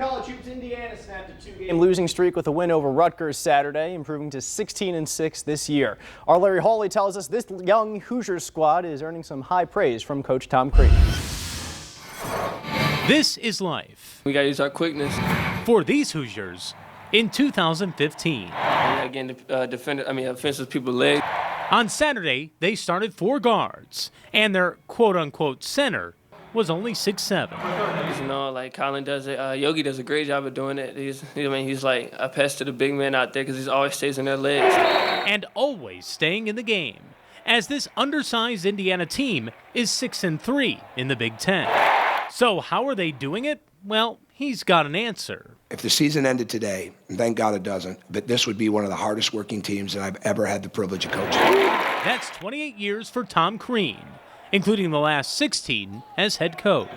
college hoops, Indiana snapped a two-game losing streak with a win over Rutgers Saturday, improving to 16-6 this year. Our Larry Hawley tells us this young Hoosiers squad is earning some high praise from Coach Tom Crean. This is life. We got to use our quickness. For these Hoosiers in 2015. Again, offensive people leg. On Saturday, they started 4 guards, and their quote-unquote center was only 6'7". You know, like Colin does it. Yogi does a great job of doing it. He's like a pest to the big men out there because he always stays in their legs. And always staying in the game, as this undersized Indiana team is 6-3 in the Big Ten. So how are they doing it? Well, he's got an answer. If the season ended today, and thank God it doesn't, but this would be one of the hardest working teams that I've ever had the privilege of coaching. That's 28 years for Tom Crean, including the last 16 as head coach.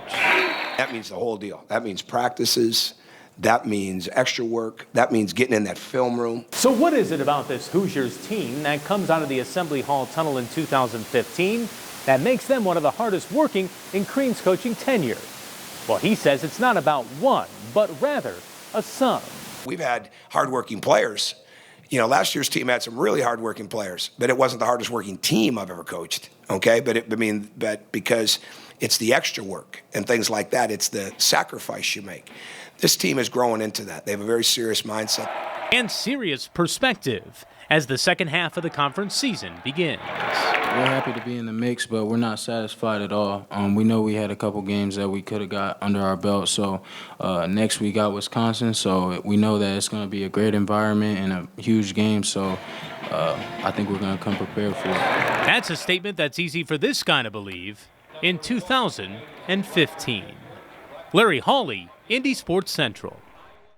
That means the whole deal. That means practices. That means extra work. That means getting in that film room. So what is it about this Hoosiers team that comes out of the Assembly Hall tunnel in 2015 that makes them one of the hardest working in Crean's coaching tenure? Well, he says it's not about one, but rather a sum. We've had hardworking players. You know, last year's team had some really hardworking players, but it wasn't the hardest working team I've ever coached. Okay, but because it's the extra work and things like that, it's the sacrifice you make. This team is growing into that. They have a very serious mindset and serious perspective as the second half of the conference season begins. We're happy to be in the mix, but we're not satisfied at all. We know we had a couple games that we could have got under our belt. So next we got Wisconsin, so we know that it's going to be a great environment and a huge game. So I think we're going to come prepared for it. That's a statement that's easy for this guy to believe in 2015. Larry Hawley, Indy Sports Central.